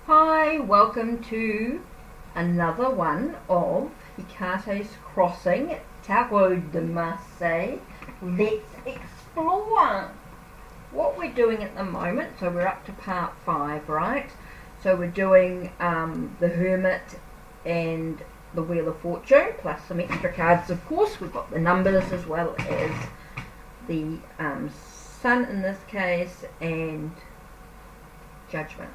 Hi, welcome to another one of HeKatesXing, Tarot de Marseille. Let's explore what we're doing at the moment. So we're up to part 5, right? So we're doing the Hermit and the Wheel of Fortune, plus some extra cards, of course. We've got the numbers as well as the Sun in this case, and Judgment.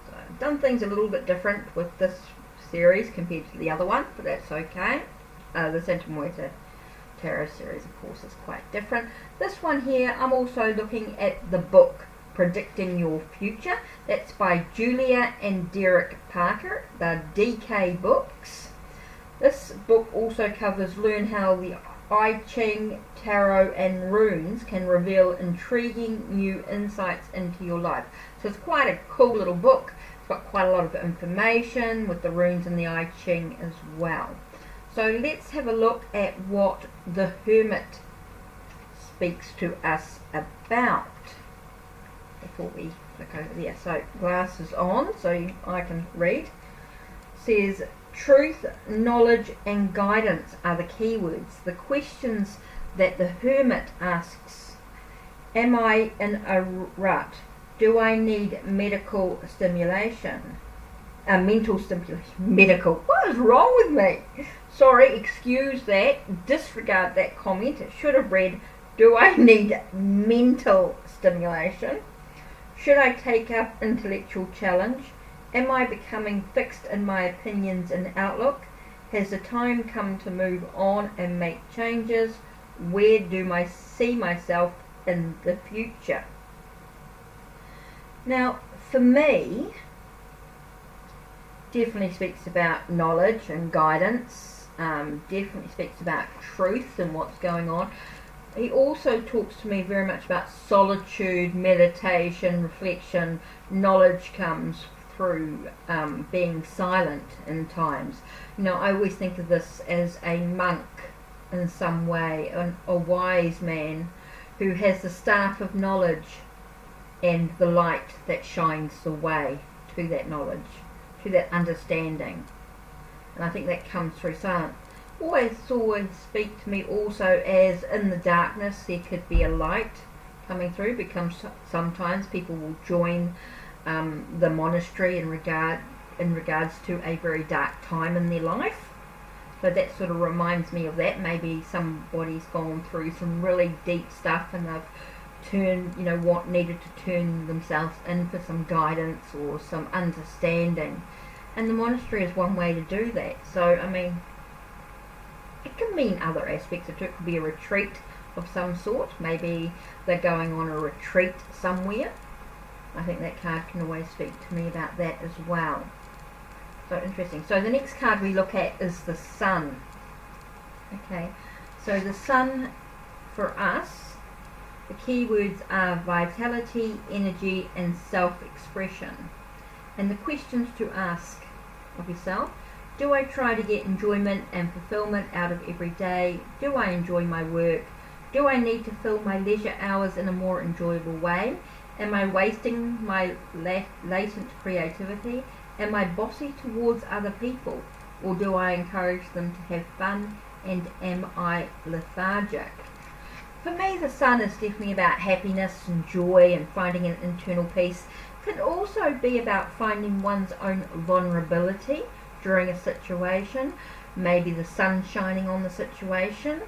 So I've done things a little bit different with this series compared to the other one, but that's okay. The Santa Muerte Tarot series, of course, is quite different. This one here, I'm also looking at the book Predicting Your Future. That's by Julia and Derek Parker, the DK books. This book also covers learn how the I Ching, Tarot and runes can reveal intriguing new insights into your life. So it's quite a cool little book. It's got quite a lot of information with the runes and the I Ching as well. So let's have a look at what the Hermit speaks to us about before we look over there. So glasses on so I can read. It says truth, knowledge and guidance are the keywords. The questions that the Hermit asks: am I in a rut? Do I need medical stimulation? Mental stimulation. Medical. What is wrong with me? Sorry, excuse that. Disregard that comment. It should have read, do I need mental stimulation? Should I take up intellectual challenge? Am I becoming fixed in my opinions and outlook? Has the time come to move on and make changes? Where do I see myself in the future? Now, for me, definitely speaks about knowledge and guidance. Definitely speaks about truth and what's going on. He also talks to me very much about solitude, meditation, reflection. Knowledge comes through being silent in times. You know, I always think of this as a monk in some way, a wise man who has the staff of knowledge and the light that shines the way to that knowledge, to that understanding. And I think that comes through silence. Always speak to me also as in the darkness there could be a light coming through, because sometimes people will join the monastery in regards to a very dark time in their life. So that sort of reminds me of that. Maybe somebody's gone through some really deep stuff and they've turned, what needed to turn themselves in for some guidance or some understanding. And the monastery is one way to do that. So, I mean, it can mean other aspects. It could be a retreat of some sort. Maybe they're going on a retreat somewhere. I think that card can always speak to me about that as well. So interesting. So the next card we look at is the Sun. Okay, so the Sun for us, the keywords are vitality, energy and self-expression. And the questions to ask of yourself: do I try to get enjoyment and fulfillment out of every day? Do I enjoy my work? Do I need to fill my leisure hours in a more enjoyable way? Am I wasting my latent creativity? Am I bossy towards other people? Or do I encourage them to have fun? And am I lethargic? For me, the Sun is definitely about happiness and joy and finding an internal peace. It can also be about finding one's own vulnerability during a situation. Maybe the sun shining on the situation,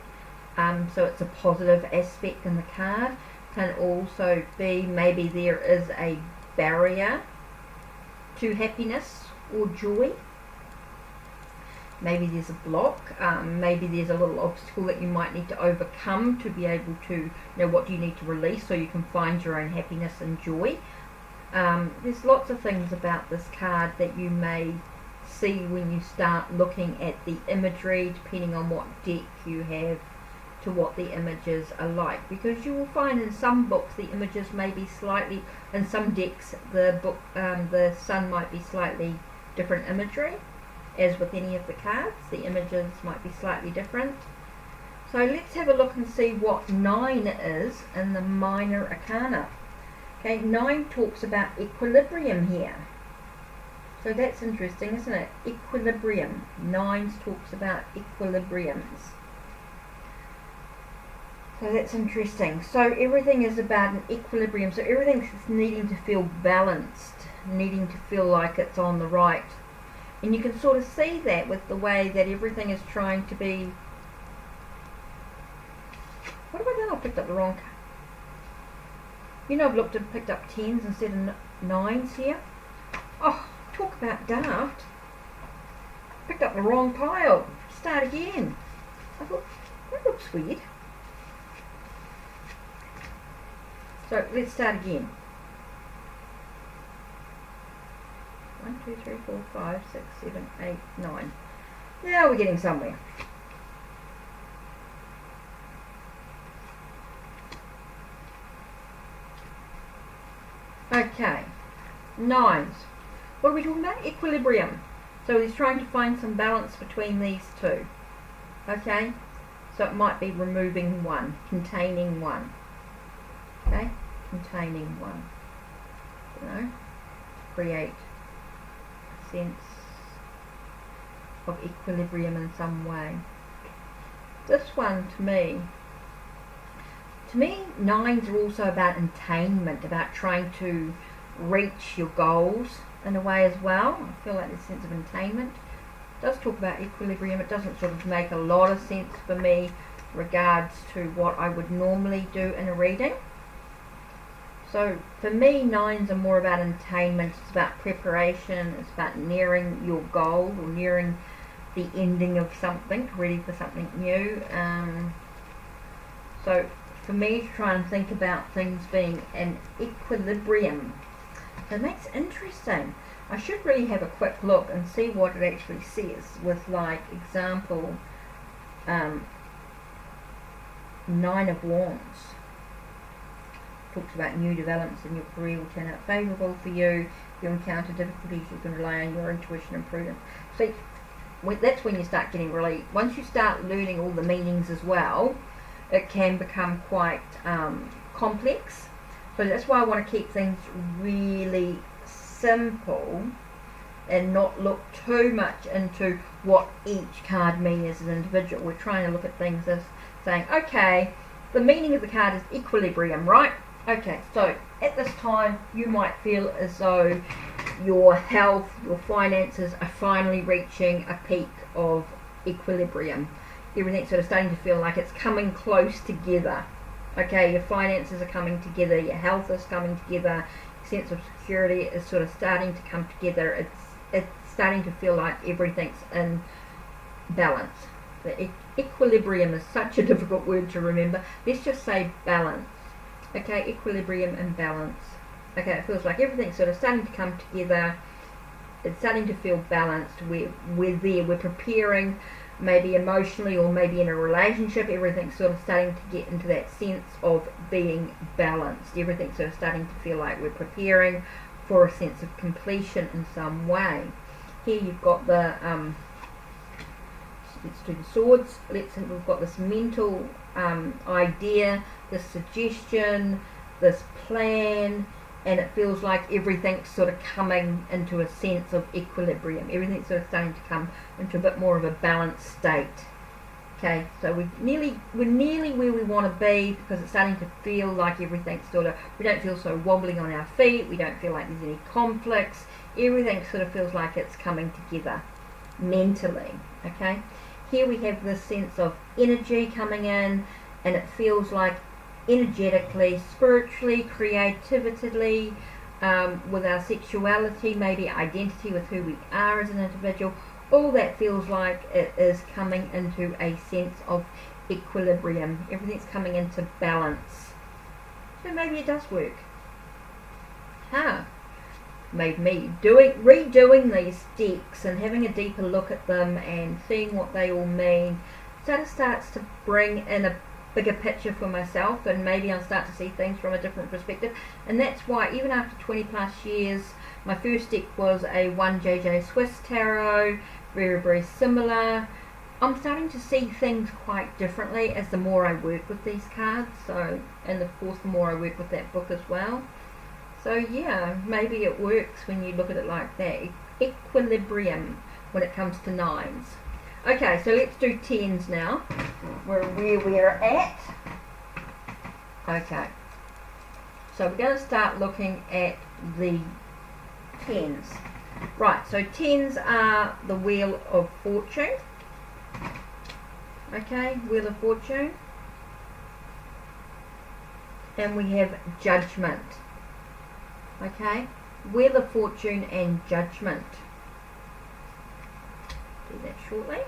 so it's a positive aspect in the card. Can also be maybe there is a barrier to happiness or joy. Maybe there's a block, maybe there's a little obstacle that you might need to overcome to be able to what do you need to release so you can find your own happiness and joy. There's lots of things about this card that you may see when you start looking at the imagery, depending on what deck you have, to what the images are like, because you will find in some books the images may be slightly, in some decks the Sun might be slightly different imagery. As with any of the cards, the images might be slightly different. So let's have a look and see what 9 is in the Minor Arcana. Okay, 9 talks about equilibrium here. So that's interesting, isn't it? Equilibrium. 9 talks about equilibriums. So that's interesting. So everything is about an equilibrium. So everything's needing to feel balanced, needing to feel like it's on the right. And you can sort of see that with the way that everything is trying to be... What have I done? I picked up the wrong card. You know, I've picked up 10s instead of 9s here. Oh, talk about daft. Picked up the wrong pile. Start again. I thought, that looks weird. So let's start again. 1, 2, 3, 4, 5, 6, 7, 8, 9. Now we're getting somewhere. Okay, 9s. What are we talking about? Equilibrium. So he's trying to find some balance between these two. Okay, so it might be removing one, containing one. Okay, containing one. You know, create a sense of equilibrium in some way. This one, to me, 9s are also about attainment, about trying to reach your goals in a way as well. I feel like this sense of attainment. It does talk about equilibrium. It doesn't sort of make a lot of sense for me regards to what I would normally do in a reading. So for me, 9s are more about attainment. It's about preparation. It's about nearing your goal or nearing the ending of something, ready for something new. So for me to try and think about things being in equilibrium, so that's interesting. I should really have a quick look and see what it actually says with, like, example 9 of Wands. Talks about new developments in your career will turn out favourable for you. If you encounter difficulties, you can rely on your intuition and prudence. See, that's when you start getting really, once you start learning all the meanings as well, it can become quite complex. So that's why I want to keep things really simple and not look too much into what each card means as an individual. We're trying to look at things as saying, okay, the meaning of the card is equilibrium, right? Okay, so at this time you might feel as though your health, your finances are finally reaching a peak of equilibrium. Everything's sort of starting to feel like it's coming close together. Okay, your finances are coming together, your health is coming together, your sense of security is sort of starting to come together. It's starting to feel like everything's in balance. The equilibrium is such a difficult word to remember. Let's just say balance. Okay, equilibrium and balance. Okay, it feels like everything's sort of starting to come together. It's starting to feel balanced. We're there. We're preparing, maybe emotionally or maybe in a relationship. Everything's sort of starting to get into that sense of being balanced. Everything's sort of starting to feel like we're preparing for a sense of completion in some way. Here you've got the let's do the swords. We've got this mental idea, this suggestion, this plan, and it feels like everything's sort of coming into a sense of equilibrium. Everything's sort of starting to come into a bit more of a balanced state. Okay, so we're nearly where we want to be, because it's starting to feel like everything's sort of, we don't feel so wobbling on our feet, we don't feel like there's any conflicts. Everything sort of feels like it's coming together mentally. Okay, here we have this sense of energy coming in, and it feels like energetically, spiritually, creatively, with our sexuality, maybe identity with who we are as an individual, all that feels like it is coming into a sense of equilibrium. Everything's coming into balance. So maybe it does work. Made me redoing these decks and having a deeper look at them and seeing what they all mean sort of starts to bring in a bigger picture for myself, and maybe I'll start to see things from a different perspective. And that's why even after 20 plus years, my first deck was a 1JJ Swiss Tarot, very, very similar. I'm starting to see things quite differently as the more I work with these cards. So, and of course the more I work with that book as well. So yeah, maybe it works when you look at it like that. Equilibrium when it comes to 9s. Okay, so let's do 10s now. Where we're at. Okay. So we're going to start looking at the 10s. Right, so 10s are the Wheel of Fortune. Okay, Wheel of Fortune. And we have Judgment. Okay, Wheel of Fortune and Judgment. Do that shortly.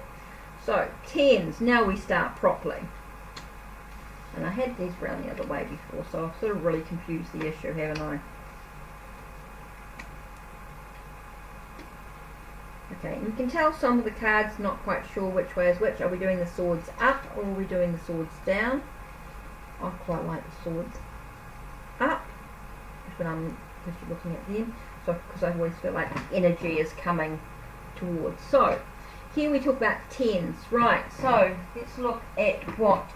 So 10s, now we start properly. And I had these round the other way before, so I've sort of really confused the issue, haven't I? Okay, you can tell some of the cards not quite sure which way is which. Are we doing the swords up or are we doing the swords down? I quite like the swords up when you're looking at them, so because I always feel like the energy is coming towards. So here we talk about 10s, right? So let's look at what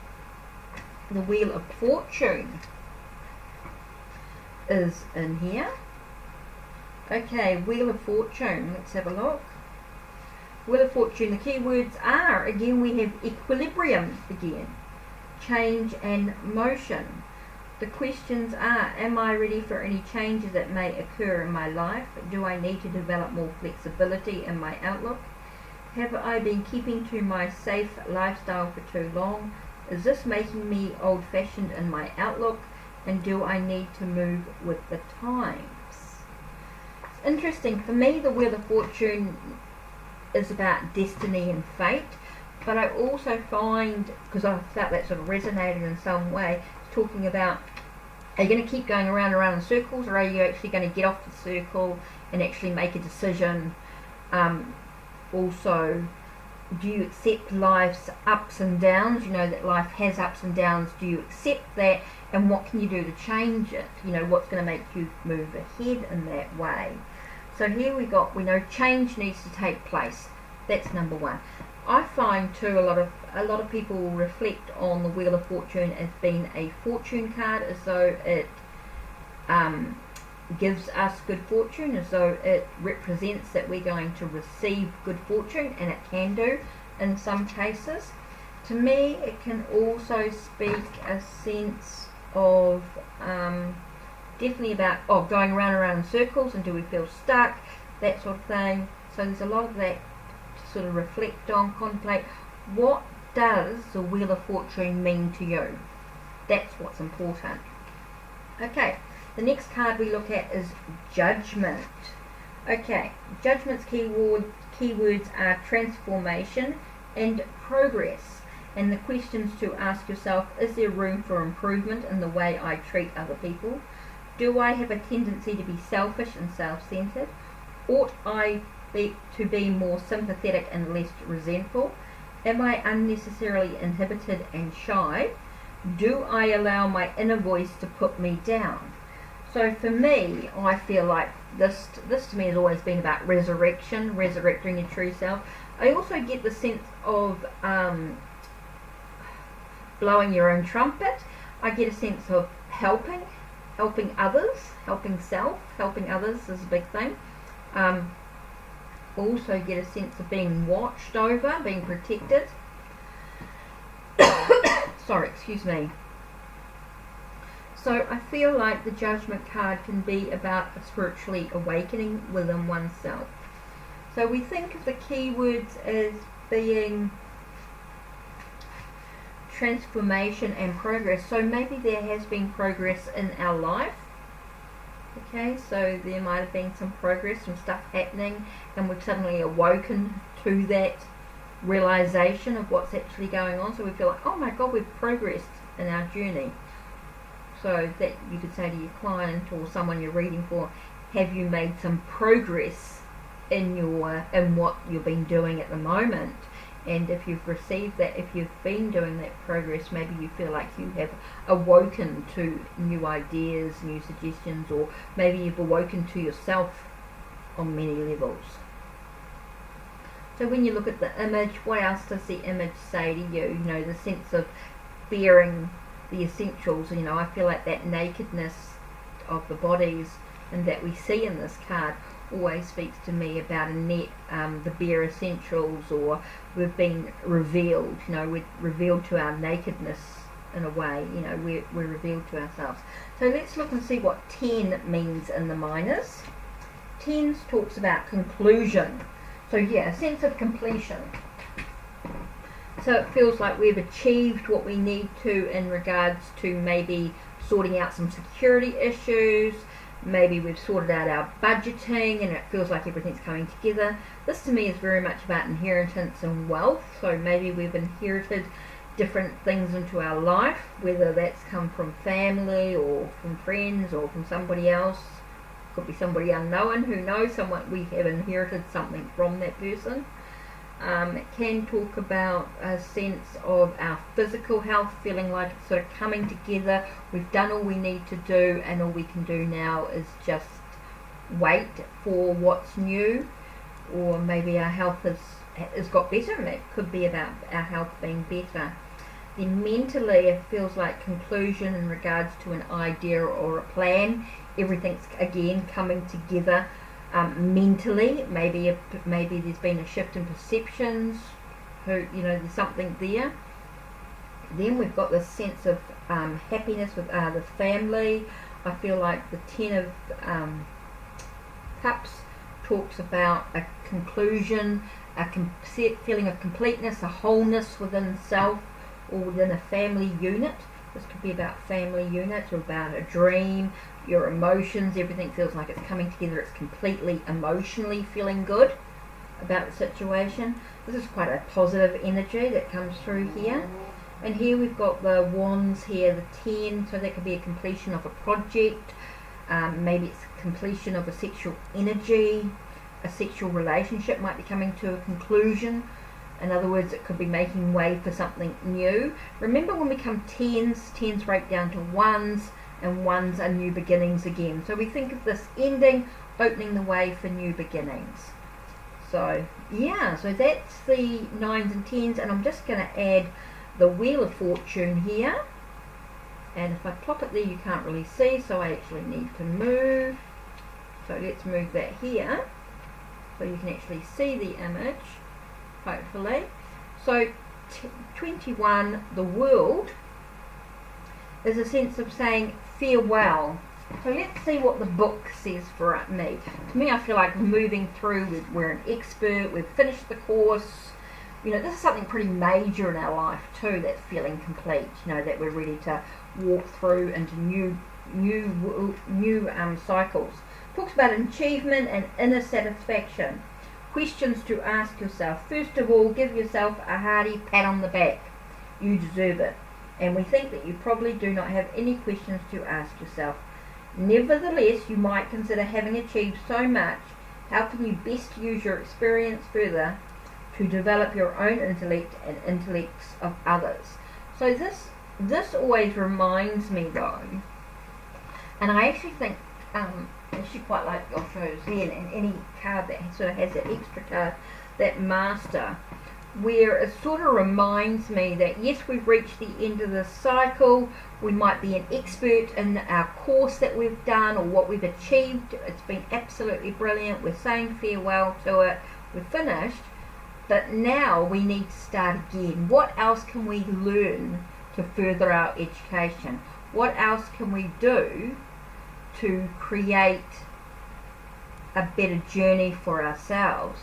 the Wheel of Fortune is in here. Okay, Wheel of Fortune, let's have a look. Wheel of Fortune, the keywords are, again we have equilibrium again, change and motion. The questions are, am I ready for any changes that may occur in my life? Do I need to develop more flexibility in my outlook? Have I been keeping to my safe lifestyle for too long? Is this making me old-fashioned in my outlook? And do I need to move with the times? It's interesting. For me, the Wheel of Fortune is about destiny and fate, but I also find, because I felt that sort of resonated in some way, talking about, are you going to keep going around and around in circles, or are you actually going to get off the circle and actually make a decision? Also, do you accept life's ups and downs? You know that life has ups and downs. Do you accept that, and what can you do to change it? You know, what's going to make you move ahead in that way? So here we know change needs to take place. That's number one. I find too a lot of people reflect on the Wheel of Fortune as being a fortune card, as though it gives us good fortune, as though it represents that we're going to receive good fortune, and it can do in some cases. To me, it can also speak a sense of definitely about going around and around in circles, and do we feel stuck, that sort of thing. So there's a lot of that to sort of reflect on, contemplate. What does the Wheel of Fortune mean to you? That's what's important. Okay, the next card we look at is Judgment. Okay, Judgment's keywords are transformation and progress. And the questions to ask yourself, is there room for improvement in the way I treat other people? Do I have a tendency to be selfish and self-centered? Ought I to be more sympathetic and less resentful? Am I unnecessarily inhibited and shy? Do I allow my inner voice to put me down? So for me, I feel like this to me has always been about resurrection, resurrecting your true self. I also get the sense of blowing your own trumpet. I get a sense of helping others, helping self, helping others is a big thing. Also get a sense of being watched over, being protected. Sorry, excuse me. So I feel like the Judgment card can be about a spiritually awakening within oneself. So we think of the keywords as being transformation and progress. So maybe there has been progress in our life. Okay, so there might have been some progress, some stuff happening, and we've suddenly awoken to that realization of what's actually going on. So we feel like, oh my God, we've progressed in our journey. So that you could say to your client or someone you're reading for, have you made some progress in what you've been doing at the moment? And if you've received that, if you've been doing that progress, maybe you feel like you have awoken to new ideas, new suggestions, or maybe you've awoken to yourself on many levels. So when you look at the image, what else does the image say to you? You know, the sense of bearing the essentials. You know, I feel like that nakedness of the body is and that we see in this card always speaks to me about a net, the bare essentials, or we've been revealed. You know, we're revealed to our nakedness in a way. You know, we're revealed to ourselves. So let's look and see what 10 means in the minors. 10 talks about conclusion. So yeah, a sense of completion. So it feels like we've achieved what we need to in regards to maybe sorting out some security issues. Maybe we've sorted out our budgeting and it feels like everything's coming together. This to me is very much about inheritance and wealth. So maybe we've inherited different things into our life, whether that's come from family or from friends or from somebody else. Could be somebody unknown, who knows, someone we have inherited something from that person. It can talk about a sense of our physical health, feeling like it's sort of coming together. We've done all we need to do, and all we can do now is just wait for what's new. Or maybe our health has got better, and it could be about our health being better. Then mentally, it feels like conclusion in regards to an idea or a plan. Everything's again coming together. Mentally, maybe there's been a shift in perceptions. There's something there. Then we've got this sense of happiness with the family. I feel like the 10 of Cups talks about a conclusion, a feeling of completeness, a wholeness within self or within a family unit. This could be about family units or about a dream, your emotions. Everything feels like it's coming together. It's completely emotionally feeling good about the situation. This is quite a positive energy that comes through here. And here we've got the wands here, the 10, so that could be a completion of a project. Maybe it's completion of a sexual energy. A sexual relationship might be coming to a conclusion. In other words, it could be making way for something new. Remember, when we come tens break down to ones, and ones are new beginnings again. So we think of this ending, opening the way for new beginnings. So yeah, so that's the 9s and 10s, and I'm just going to add the Wheel of Fortune here. And if I plop it there, you can't really see, so I actually need to move. So let's move that here, so you can actually see the image, hopefully. So 21, the World, is a sense of saying farewell. So let's see what the book says for me. To me, I feel like moving through, we're an expert, we've finished the course. This is something pretty major in our life too, that's feeling complete, that we're ready to walk through into new cycles. Talks about achievement and inner satisfaction. Questions to ask yourself. First of all, give yourself a hearty pat on the back. You deserve it. And we think that you probably do not have any questions to ask yourself. Nevertheless, you might consider, having achieved so much, how can you best use your experience further to develop your own intellect and intellects of others. So this always reminds me though, and I actually think actually quite like, I'll show you Zen, and any card that sort of has that extra card, that Master, where it sort of reminds me that yes, we've reached the end of the cycle. We might be an expert in our course that we've done or what we've achieved. It's been absolutely brilliant. We're saying farewell to it. We're finished. But now we need to start again. What else can we learn to further our education? What else can we do to create a better journey for ourselves?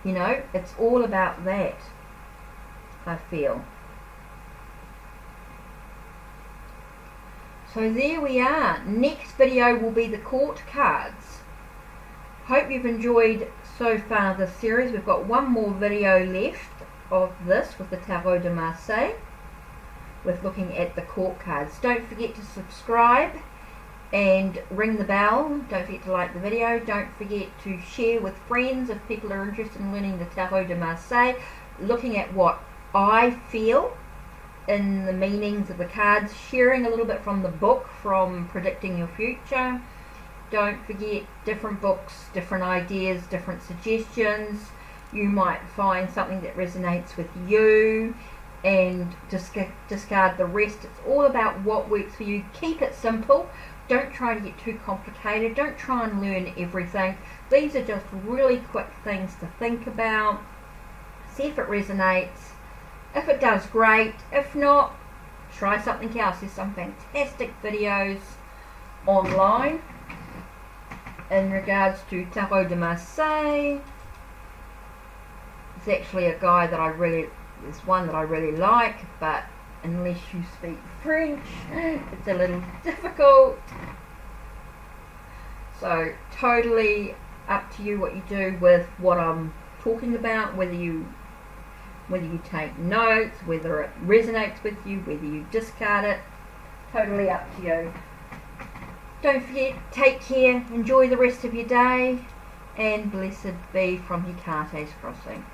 It's all about that, I feel. So there we are. Next video will be the court cards. Hope you've enjoyed so far this series. We've got one more video left of this with the Tarot de Marseille, with looking at the court cards. Don't forget to subscribe and ring the bell. Don't forget to like the video. Don't forget to share with friends if people are interested in learning the Tarot de Marseille, looking at what I feel in the meanings of the cards, sharing a little bit from the book, from Predicting Your Future. Don't forget, different books, different ideas, different suggestions. You might find something that resonates with you and discard the rest. It's all about what works for you. Keep it simple. Don't try to get too complicated. Don't try and learn everything. These are just really quick things to think about. See if it resonates. If it does, great. If not, try something else. There's some fantastic videos online in regards to Tarot de Marseille. It's actually a guy that there's one that I really like, but unless you speak French, it's a little difficult. So totally up to you what you do with what I'm talking about, whether you take notes, whether it resonates with you, whether you discard it. Totally up to you. Don't forget, take care, enjoy the rest of your day, and blessed be from HeKatesXing.